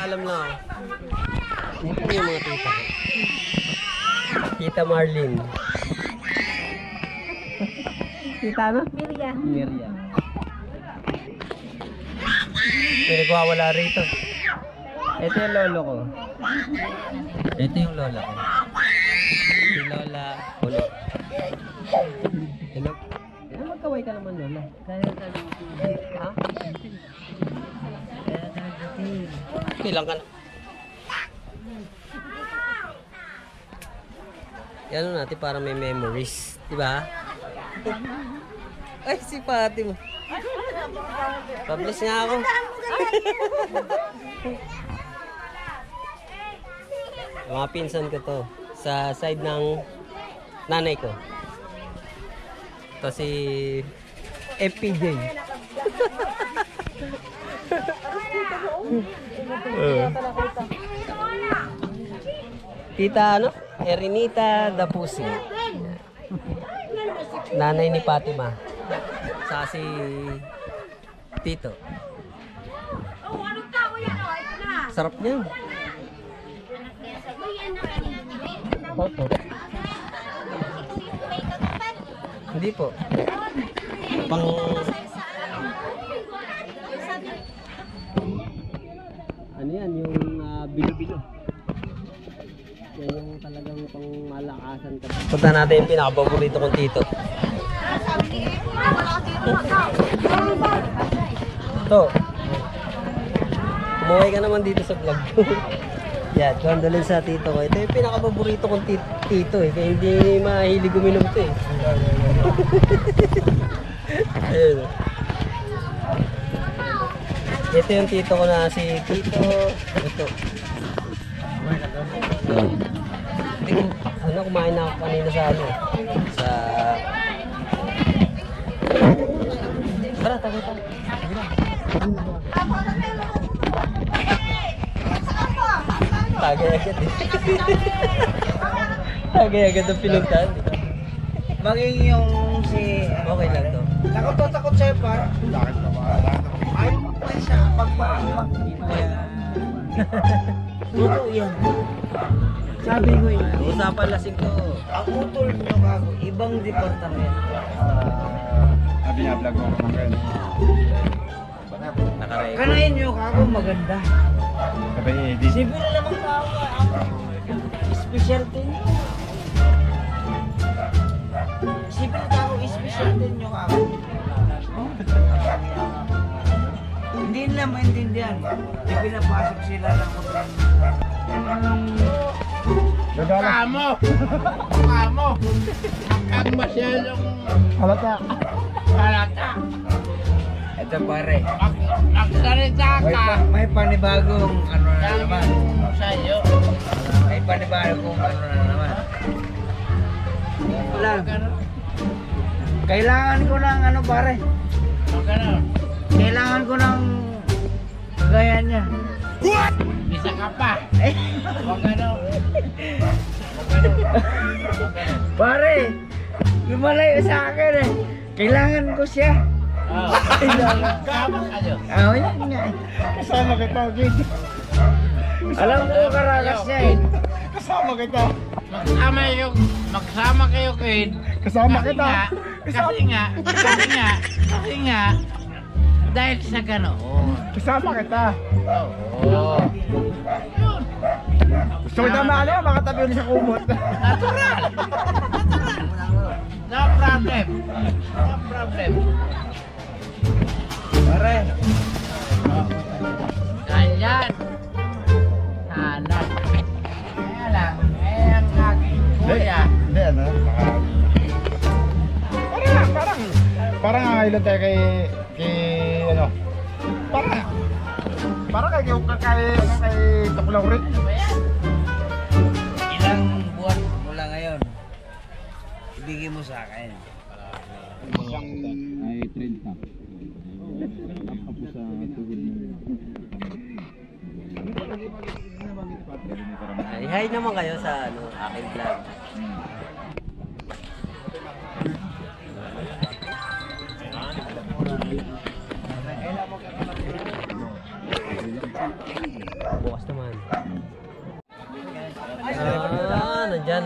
Alam lang. Ito yung mga tita. Tita Marlene. Tita ano? Mirya. Mirya. Pinagwawala rito. Ito yung lolo ko. Ito yung lola ko. Si Lola Ulo. Hello? Magkaway ka naman, Lola. Kaya ka lang. Ha? Kaya ka lang. Bilang ka na. Yan natin para may memories. Diba? Ay, si Pati mo. Publish nga ako. Mga pinsan ko to. Sa side ng nanay ko. Ito si FPJ. Tita ano? Erinita Dapusi. Nanay ni Fatima. Sa si Tito. Sarap niyan. Opo. Hindi po. Pang ano yan, yung bilo-bilo. Yan yung talagang pang malakasan ka. Punta natin yung pinakapaborito kong tito. Ito. Umuwi ka naman dito sa vlog ko. Yan, condolence sa tito ko. Ito yung pinakapaborito kong tito eh. Kaya hindi mahilig uminom ito eh. Ayun. Ito yung tito ko na si Tito. Ito. Ano, kumain na ako kanina sa ano. Sa... Tara, tabi tabi. Tagay agad eh. Tagay agad ang pinuntahan. Maging yung si... Okay lang to. Takot sa'yo par. Bakit ka ba? Ayaw mo pa siya. Pagpapag. Totoo yan. Sabi ko yun. Usapan lasing to. Ang utol nyo kako. Ibang departamento. Sabi niya vlog mo naman kayo. Nakarecord. Kanayin nyo kako maganda. Sabi niya, edit. Civil naman kako. Special din. Civil kako. Special din nyo kako. Hindi nila maintindihan. Di pinapasok sila ng hotel. Kamo! Kamo! Ang masyadong halata. Ito pare. Magsalita ka! May panibagong ano na naman. Sa'yo. May panibagong ano na naman. Wala. Kailangan ko ng ano pare. Kailangan ko ng kagaya niya. What? Bisa ka pa. Huwag ano. Pare, lumalayo sa akin eh. Kailangan ko siya. Kamo kayo. Yan nga eh. Kasama kita, Gid. Alam ko karakas niya eh. Kasama kita. Magsama kayo, Gid. Kasama kita. Kasi nga, dahil sa ganoon. Kasama kita. Oo. Gusto mo na maano, makatabi ulit sa kumot. Natural. No problem. Pare, Ganyan. Hanap. Kaya lang, ang aking kuya. Hindi, ano? Parang ngayon tayo kay ano? Parang kay Tuklaw Rick. Ano ba yan? ilang buwan mula ngayon, ibigay mo sa akin. Isang ay trade cap. Tapos sa tugod mo. Hi naman kayo sa ano, aking vlog.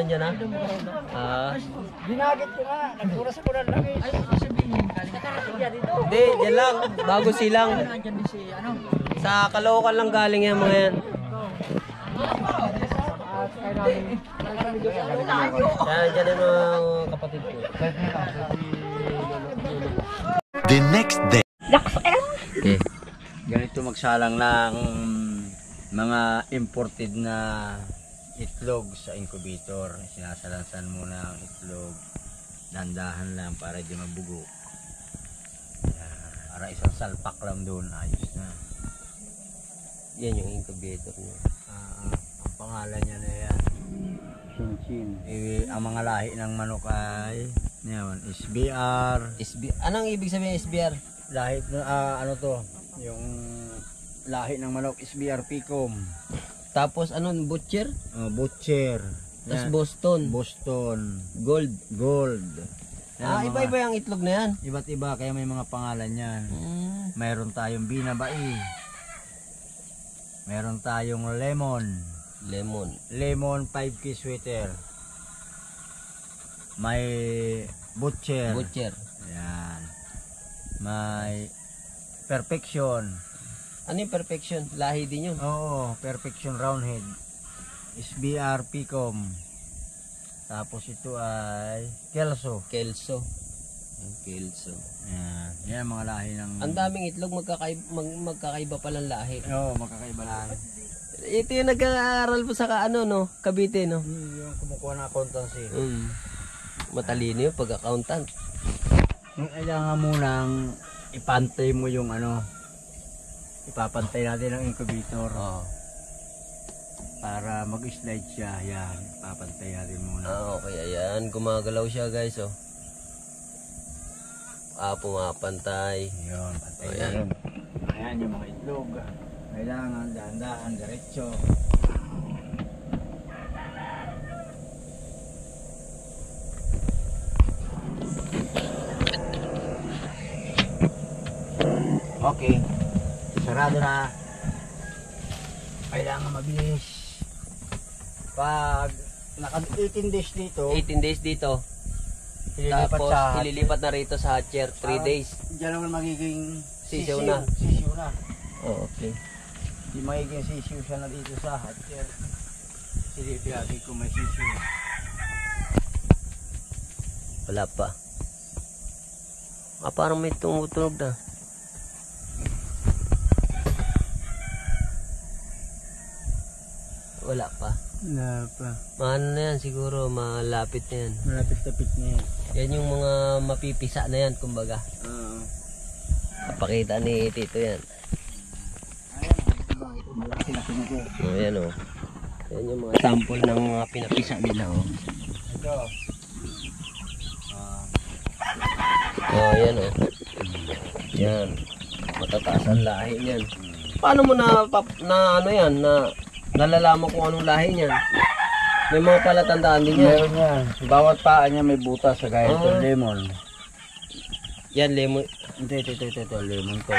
nandyan na? Ah. Ginagit ko nga, nagkuras ko ng langis. Ay, sabihin ka. Dito. Hindi, dyan lang. Bago silang. Nandiyan din si ano. Sa Caloocan lang galing yan mga yan. Yan, dyan yung mga kapatid ko. The next day. Okay. Ganito magsalang ng mga imported na itlog sa incubator. Sinasalansan muna ang itlog. Dandahan lang para di mabugo. Para isang salpak lang doon, ayos na. Yan yung incubator niya. Ang pangalan niya na yan. Chin. Ang mga lahi ng manok ay yan, SBR. Anong ibig sabihin SBR? Lahi ano to? Yung lahi ng manok SBR Picom. Tapos ano, butcher? Butcher. Tapos Yan. Boston. Boston. Gold. Gold. Yan ang mga- Iba-iba yung itlog na yan. Iba't iba kaya may mga pangalan yan. Mayroon tayong binabai. Mayroon tayong lemon. Lemon. 5K sweater. May butcher. Butcher. Yan. May perfection. Ano yung perfection? Lahi din yun. Oo, perfection roundhead. SBR Picom. Tapos ito ay Kelso. Kelso. Yung Kelso. Yan. Yan mga lahi ng... Ang daming itlog, magkakaiba palang lahi. Oo, makakaiba lahi. Ito yung nag-aaral po sa no? Cavite, no? Yung kumukuha ng accountancy. Matalino yung pag-accountant. Yung kailangan munang ipantay mo yung ipapantay natin ang incubator. Oo. Para mag-slide siya. Yan, ipapantay natin muna. Okay, ayan. Gumagalaw siya, guys, oh. Pumapantay. Yun, pantay Ayan. na yun. Ayan yung mga itlog. Kailangan dahan-dahan, diretso. Okay. Sarado na. Kailangan mabilis. Pag naka 18 days dito, 18 days dito. ililipat Tapos, sa ililipat na rito sa hatcher. 3 days. Diyan naman magiging Sisiw na. Sisiw na. Oh, okay. Di magiging sisiw siya na dito sa hatcher. Silipin natin kung may sisiw. Wala pa. Parang may tumutunog na. Wala pa. Wala pa. Ano na yan siguro, malapit na yan. Malapit-lapit na yan. Yan yung mga mapipisa na yan, kumbaga. Oo. Kapakita ni Tito yan. Malaki-laki na po. Oh, yan oh. Yan yung mga sample ng mga pinapisa nila oh. Ito. Oh, yan oh. Yan. Matataas ang lahi niyan. Paano mo na ano yan, na nalalaman kung anong lahi niyan? May mga palatandaan din yan. Meron yan. Bawat paa niya may butas sa gaya ito, Ah. lemon. Yan, lemon. Ito, lemon to.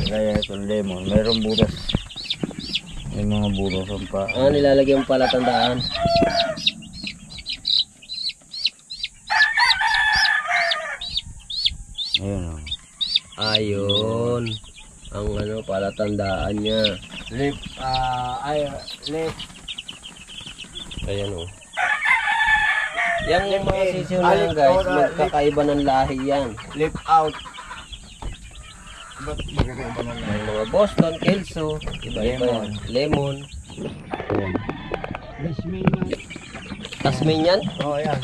Gaya ito, lemon. Merong butas. May mga butas ang paa. Nilalagyan mo palatandaan. Ayun o. Ayun. Ang palatandaan niya. Left, left. Ayan oh. Yang Left mga in. sisiw na yan Left guys, out, magkakaiba ng lahi yan. Left out. Ba't magkakaiba na lang? May mga Boston, Kelso, iba-iba yan. Lemon. Tasmanian? Oo, yan.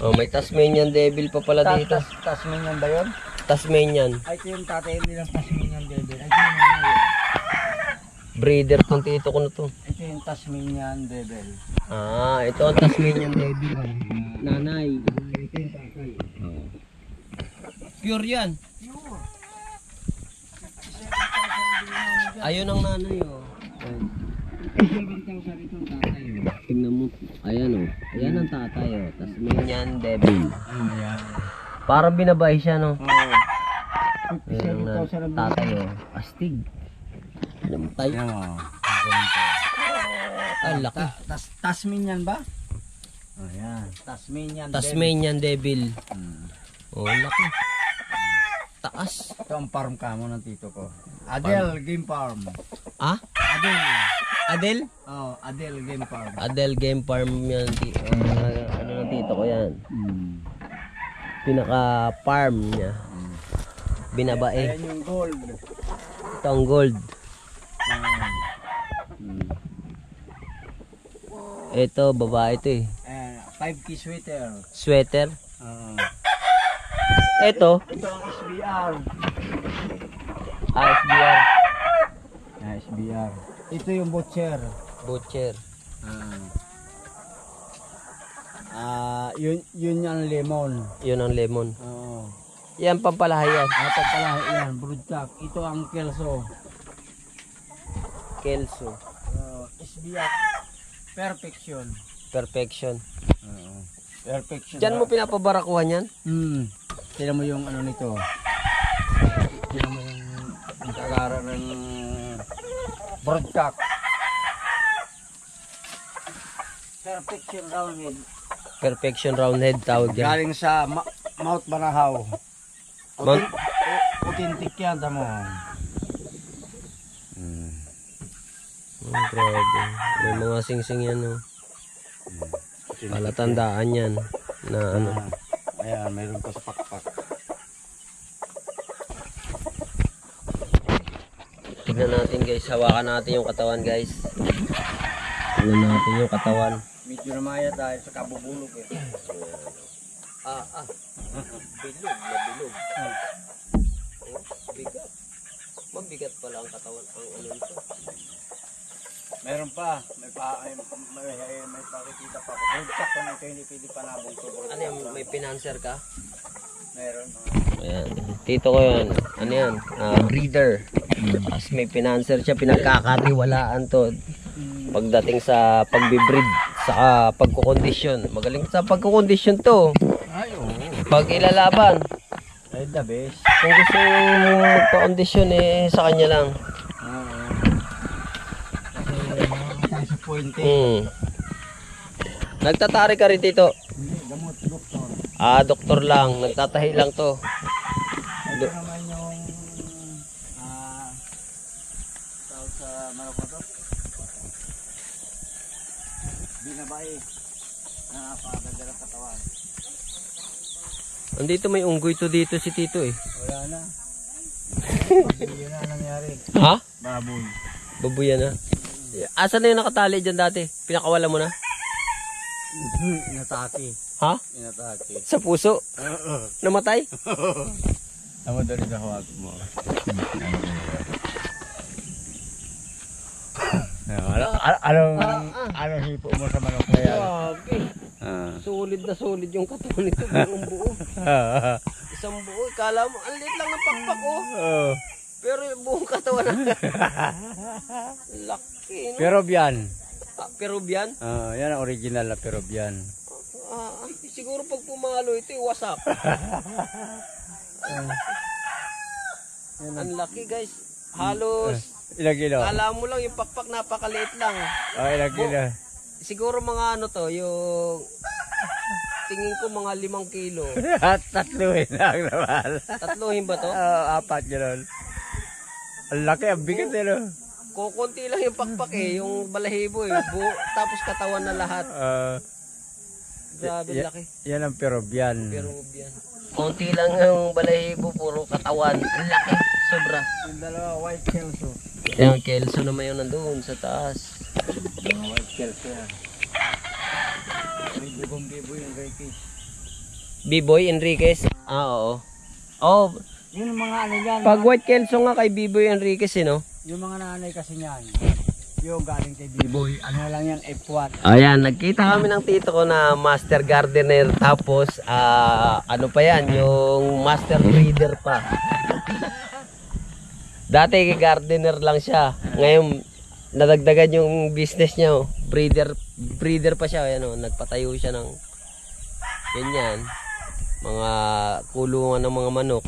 Oh, may Tasmanian devil pa pala dito. Tasmanian ba yun? Tasmanian. Ay, ito yung tatay nilang Tasmanian devil. Ay, ito yung nanay. Breeder tong tito ko na to. Ito yung Tasmanian devil. Ito ang Tasmanian devil. Nanay. Ito yung tatay. Pure yan. Ayun ang nanay oh. Tingnan mo. Ayan oh. Ayan ang tatay oh. Tasmanian devil. Ayan. Parang binabay siya no. Oo. Ayan ang tatay oh. Astig. Namtay. Ayan o. Ah, laki. Tasmanian ba? Ayan, Tasmanian. Tasmanian Devil. Hmm. Oh, laki. Taas. Ito ang farm kamo ng tito ko. Adel Game Farm. Ah? Adel. Adel? Oh, Adel Game Farm. Adel Game Farm yan. Ano ng tito ko yan. Pinaka-farm niya. Binabae. Ayan yung gold. Ito ang gold. Ito, babae ito eh. 5K sweater. Sweater. Uh, Ito. ito ang SBR. SBR. SBR. Ito yung butcher. Butcher. Yun yung lemon. Yun ang lemon. Oo. Yan, pampalahay yan. Ito pala, yan, broodcock. Ito ang kelso. Kelso. SBR. Perfection. Perfection. Perfection. Diyan mo pinapabarakuhan yan? Tignan mo yung ano nito. Tignan mo yung kagara ng broodcock. Perfection roundhead. Perfection roundhead tawag yan. Galing sa Mount Banahaw. Mount? Authentic yan, tamo. Oh, grabe. May mga sing-sing yan, oh. Palatandaan yan na ano. Ayan, mayroon pa sa pakpak. Tignan natin guys, hawakan natin yung katawan guys. Tignan natin yung katawan. Medyo namaya dahil sa kabubulog eh. Bilog, mabilog. Bigat. Mabigat pala ang katawan, ang ano nito. Meron pa, may pakikita pa ako. Broodcock pa na ito, hindi pwede pa nabong to. Ano yan, may pinanser ka? Meron. Ayan, tito ko yan. Ano yan? Breeder. Tapos may pinanser siya, pinagkakatiwalaan to. Pagdating sa pagbibreed, saka pagkukondisyon. Magaling sa pagkukondisyon to. Ay, oo. Pag ilalaban, Ay, the best. kung gusto mo magpa-kondisyon eh, sa kanya lang. Kasi disappointed. Nagtatari ka rin dito. Hindi, gamot, doktor. Doktor lang. Nagtatahi lang to. Ito naman yung tawag sa Maroko to. Binabae. Napakaganda ng katawan. Andito may unggoy to dito si Tito eh. Wala na. Yun na nangyari. Ha? Baboy. Babuyan na. Asan na yung nakatali dyan dati? Pinakawala mo na? Inatake. Ha? Inatake. Sa puso? Namatay? Tama doon sa hawag mo. Anong hipo mo sa manok na yan? Grabe. Solid na solid yung katawan nito. Buong buo. Isang buo. Kala mo, ang liit lang ng pakpak oh. Pero yung buong katawan na. Laki no? Peruvian. Peruvian? Yan ang original na Peruvian. Siguro pag pumalo ito, wasak. Ang laki guys. Halos. Ilang kilo? Kala mo lang yung pakpak napakaliit lang. Ilang kilo? Siguro mga ano to, yung tingin ko mga 5 kilo. Tatluhin lang naman. Tatluhin ba to? 4 gano'n. Ang laki, ang bigat eh, no? Kukunti lang yung pakpak eh, yung balahibo eh. Tapos katawan na lahat. Grabe laki. Yan ang Peruvian. Peruvian. Kunti lang yung balahibo, puro katawan. Ang laki, sobra. Yung dalawa, white kelso. Yung kelso naman yung nandoon sa taas. Mga white kelso yan. May dugong bibo yung Enriquez. B-Boy Enriquez? Oo. Oh, Yung mga ano yan. pag white kelso nga kay B-Boy Enriquez eh, no? Yung mga nanay kasi niyan. Yung galing kay B-Boy. Ano lang yan, F1. Ayan, nagkita kami ng tito ko na master gardener. Tapos, ano pa yan, yung master breeder pa. Dati gardener lang siya. Ngayon, nadagdagan yung business niya. Oh. Breeder pa siya. Ayan, oh, nagpatayo siya ng ganyan. Mga kulungan ng mga manok.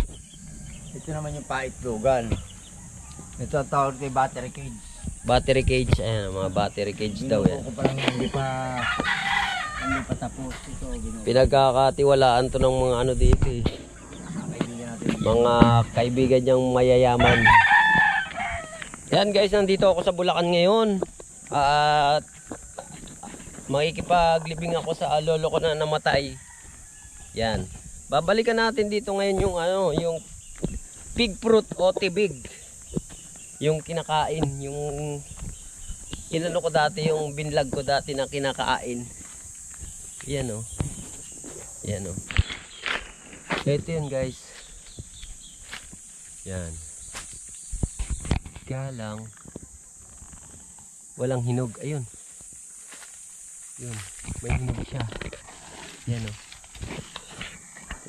Ito naman yung paitlogan. Ito ang tawag kay battery cage. Battery cage. Ayan, mga battery cage daw yan. Binuko ko pa lang, hindi pa tapos. Ito, binuko. Pinagkakatiwalaan to ng mga ano dito eh. Kaibigan natin. Mga kaibigan niyang mayayaman. Yan guys, nandito ako sa Bulacan ngayon. At makikipaglibing ako sa lolo ko na namatay. Yan. Babalikan natin dito ngayon yung ano, yung pig fruit o tibig. Yung kinakain, yung inano ko dati, yung binlag ko dati na kinakain. Yan oh. Yan oh. Ito yun guys. Yan. Kaya lang walang hinog. Ayun. Yun. May hinog siya. Yan oh.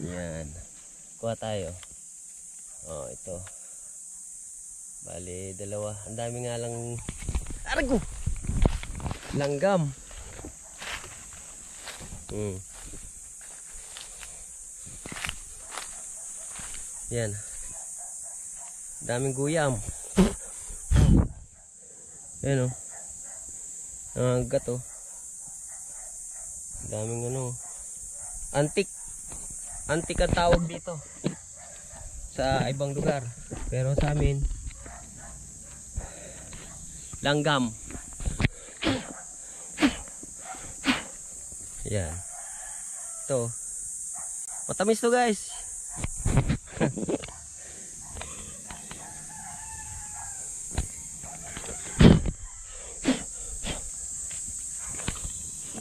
Yan. Kuha tayo. Oh, ito. Bali, dalawa. Ang dami nga lang. Arago! Langgam. Yan. Daming guyam. Yan o. Ang gato. Daming ano. Antik. Antik ang tawag dito. Sa ibang lugar. Pero sa amin, langgam. Yan. Ito. Matamis to guys.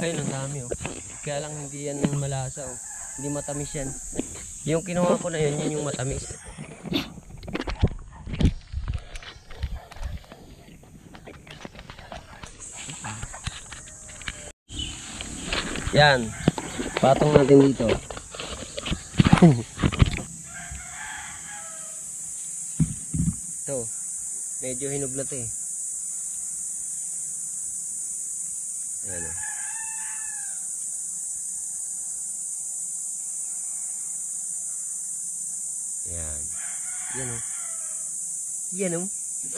Ayun, ang dami oh. Kaya lang hindi yan malasa oh. Hindi matamis yan. Yung kinuha ko na yun, yun yung matamis. Yan. Patong natin dito. Ito. Medyo hinog na to eh. Ayan o. Yan. Yan o. Yan o.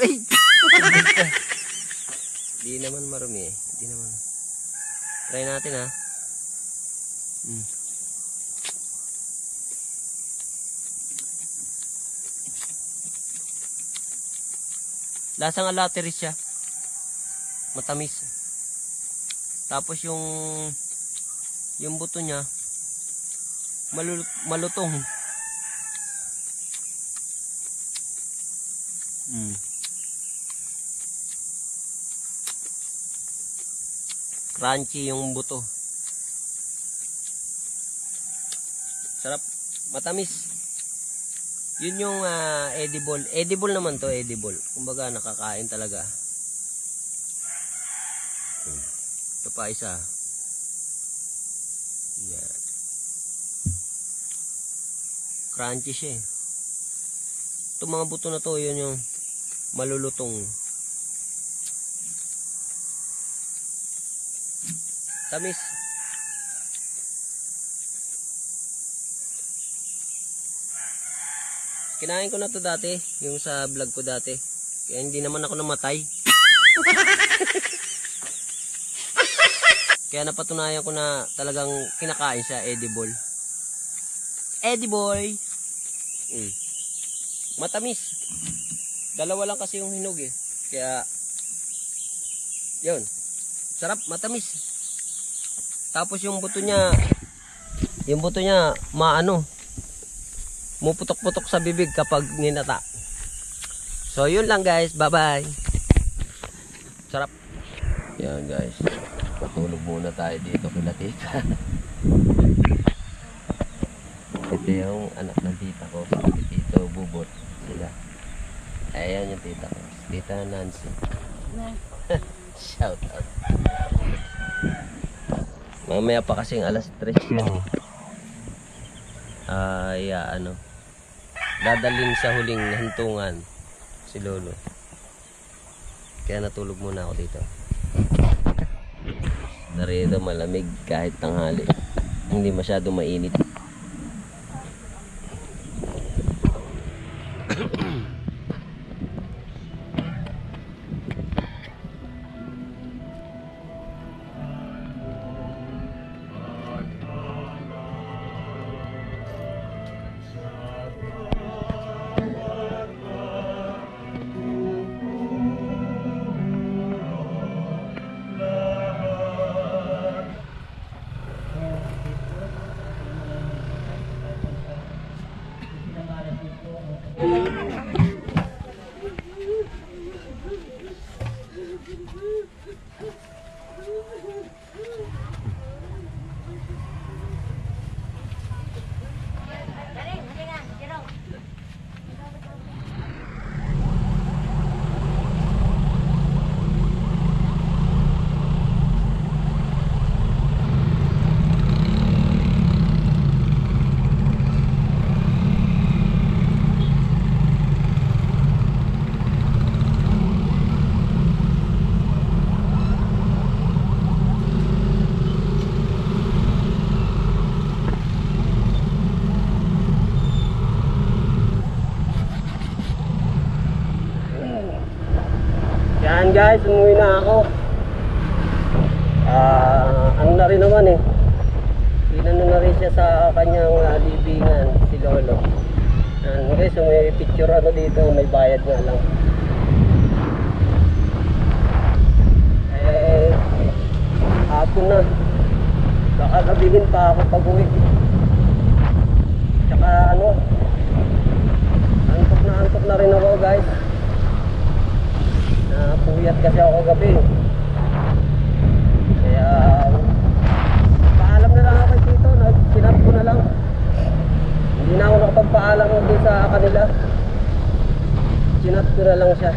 Ay! Di naman marumi eh. Di naman. Try natin ha. Lasang alateris siya. Matamis. Tapos yung buto niya malutong. Crunchy yung buto. Sarap, matamis. Yun yung edible. Edible naman to, edible. Kumbaga nakakain talaga. Ito pa isa. Yan. Crunchy siya eh. Itong mga buto na to, yun yung malulutong. Tamis. Kinain ko na to dati, yung sa vlog ko dati. Kaya hindi naman ako namatay. Kaya napatunayan ko na talagang kinakain siya, edible. Edible! Matamis. Dalawa lang kasi yung hinog eh. Kaya, yun. Sarap, matamis. Tapos yung buto niya, maano, muputok-putok sa bibig kapag ninata. So yun lang guys, bye bye. Sarap. Yan guys, patulog muna tayo dito kila tita. Ito yung anak ng tita ko, si Tito Bubot sila. Ayan yung tita ko, Tita Nancy. Shout out. Mamaya pa kasing alas 3 yun eh. Dadalhin sa huling hantungan si Lolo. Kaya natulog muna ako dito. Narito malamig kahit tanghali. Hindi masyado mainit. Yan guys, umuwi na ako. Ano na rin naman eh. Inano na rin siya sa kanyang libingan, si Lolo. Yan guys, may picture ano dito, may bayad nga lang. Hapon na. Baka gabihin pa ako pag uwi. Tsaka ano, antok na rin ako guys. Napuyat kasi ako gabi. Kaya paalam na lang ako kay Tito. Sinat ko na lang. Hindi na ako nakapagpaalam doon sa kanila. Sinat ko na lang siya.